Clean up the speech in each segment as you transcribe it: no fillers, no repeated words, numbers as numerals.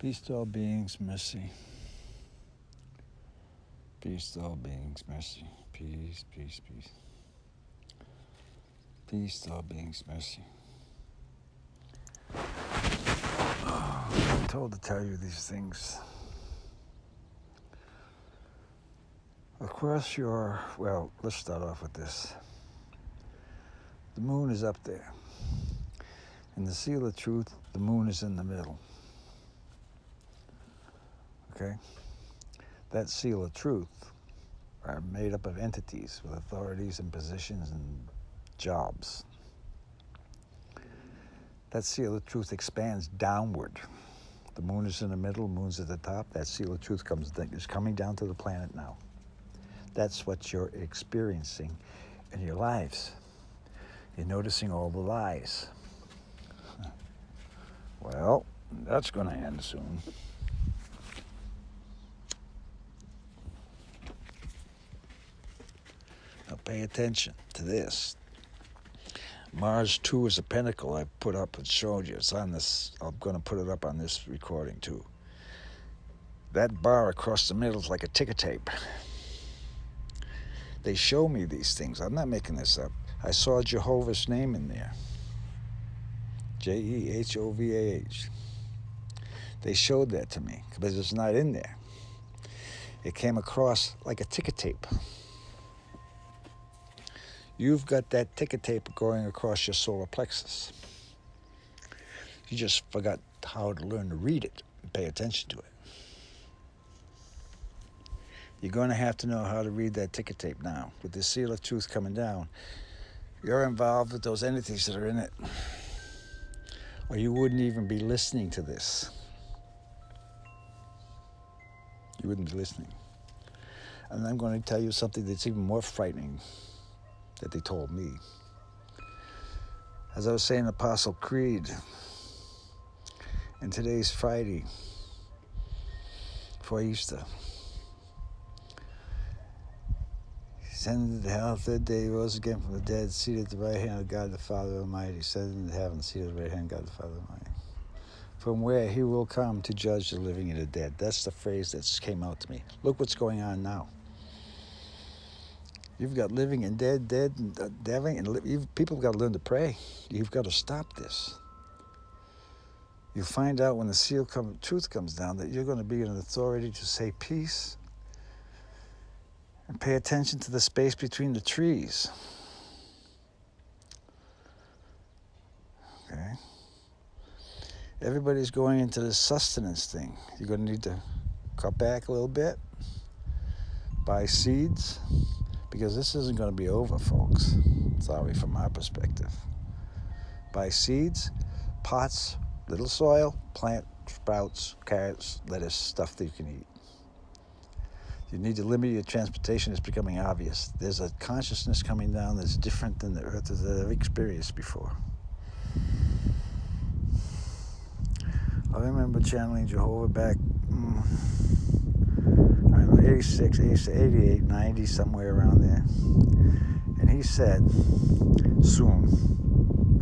Peace to all beings, mercy. Peace to all beings, mercy. Peace, peace, peace. Peace to all beings, mercy. I'm told to tell you these things. Of course, let's start off with this. The moon is up there. In the seal of truth, the moon is in the middle. Okay? That seal of truth are made up of entities with authorities and positions and jobs. That seal of truth expands downward. The moon is in the middle, moon's at the top. That seal of truth is coming down to the planet now. That's what you're experiencing in your lives. You're noticing all the lies. Well, that's going to end soon. Now pay attention to this. Mars 2 is a pentacle I put up and showed you. It's on this. I'm going to put it up on this recording too. That bar across the middle is like a ticker tape. They show me these things. I'm not making this up. I saw Jehovah's name in there. Jehovah. They showed that to me because it's not in there. It came across like a ticker tape. You've got that ticker tape going across your solar plexus. You just forgot how to learn to read it and pay attention to it. You're going to have to know how to read that ticker tape now. With the seal of truth coming down, you're involved with those entities that are in it. Or you wouldn't even be listening to this. You wouldn't be listening. And I'm going to tell you something that's even more frightening that they told me. As I was saying Apostle Creed, and today's Friday for Easter. He ascended to hell, third day he rose again from the dead, seated at the right hand of God the Father Almighty, ascended into heaven, seated at the right hand of God the Father Almighty, from where he will come to judge the living and the dead. That's the phrase that came out to me. Look what's going on now. You've got living and dead and deving, and people have got to learn to pray. You've got to stop this. You find out when the truth comes down that you're going to be an authority to say peace and pay attention to the space between the trees. Okay? Everybody's going into this sustenance thing. You're going to need to cut back a little bit, buy seeds, because this isn't going to be over, folks. Sorry, from our perspective. Buy seeds, pots, little soil, plant sprouts, carrots, lettuce, stuff that you can eat. You need to limit your transportation. It's becoming obvious. There's a consciousness coming down that's different than the earth has ever experienced before. I remember channeling Jehovah back, 86, 88, 90, somewhere around there. And he said, soon,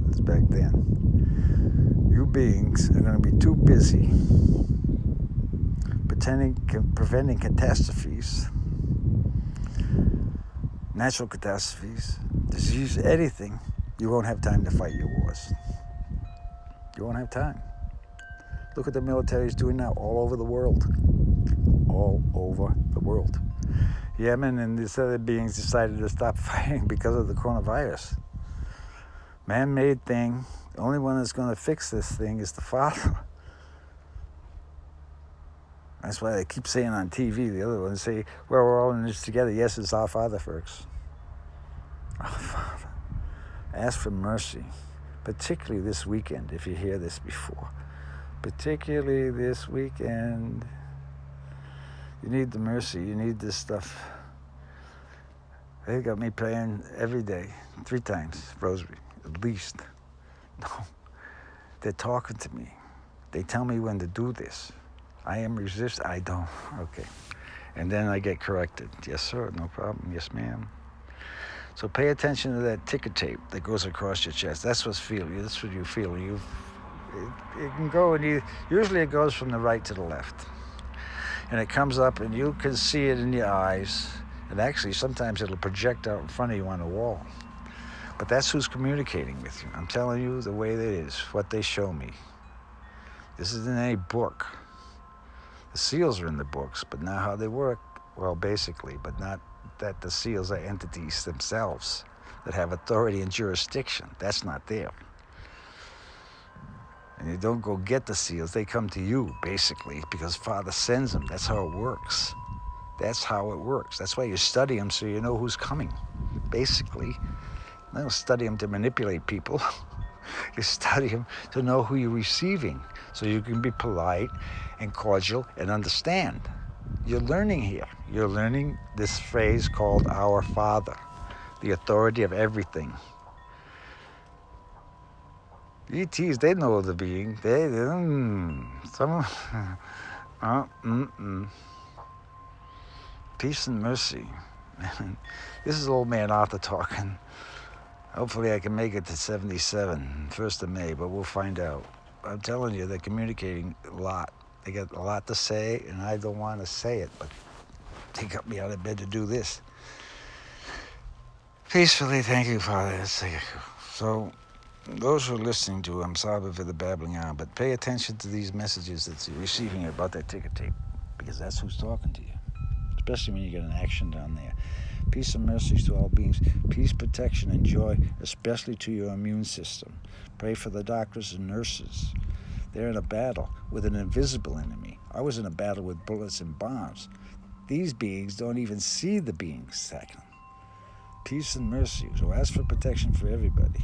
that's back then, you beings are going to be too busy preventing catastrophes, natural catastrophes, disease, anything. You won't have time to fight your wars. You won't have time. Look what the military is doing now all over the world. All over the world. Yemen and these other beings decided to stop fighting because of the coronavirus. Man-made thing. The only one that's going to fix this thing is the Father. That's why they keep saying on TV, the other ones say, well, we're all in this together. Yes, it's our Father first. Our Father. Ask for mercy, particularly this weekend, if you hear this before. Particularly this weekend. You need the mercy. You need this stuff. They got me praying every day, 3 times, rosary, at least. No, they're talking to me. They tell me when to do this. I am I don't. Okay. And then I get corrected. Yes, sir, no problem. Yes, ma'am. So pay attention to that ticker tape that goes across your chest. That's what's feeling. That's what you feel. It can go, and usually it goes from the right to the left. And it comes up, and you can see it in your eyes. And actually, sometimes it'll project out in front of you on the wall. But that's who's communicating with you. I'm telling you the way that it is, what they show me. This isn't any book. The seals are in the books, but not how they work. Well, basically, but not that the seals are entities themselves that have authority and jurisdiction. That's not there. And you don't go get the seals. They come to you, basically, because Father sends them. That's how it works. That's how it works. That's why you study them, so you know who's coming, basically. You don't study them to manipulate people. You study them to know who you're receiving, so you can be polite and cordial and understand. You're learning here. You're learning this phrase called Our Father, the authority of everything. ETs, they know the being. Peace and mercy. This is old man Arthur talking. Hopefully I can make it to 77, 1st of May, but we'll find out. I'm telling you, they're communicating a lot. They got a lot to say, and I don't want to say it, but they got me out of bed to do this. Peacefully, thank you, Father. So, those who are listening to, I'm sorry for the babbling on, but pay attention to these messages that you're receiving about that ticker tape, because that's who's talking to you, especially when you get an action down there. Peace and mercies to all beings. Peace, protection, and joy, especially to your immune system. Pray for the doctors and nurses. They're in a battle with an invisible enemy. I was in a battle with bullets and bombs. These beings don't even see the beings second. Peace and mercy. So ask for protection for everybody.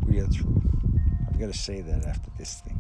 We are through. I've got to say that after this thing.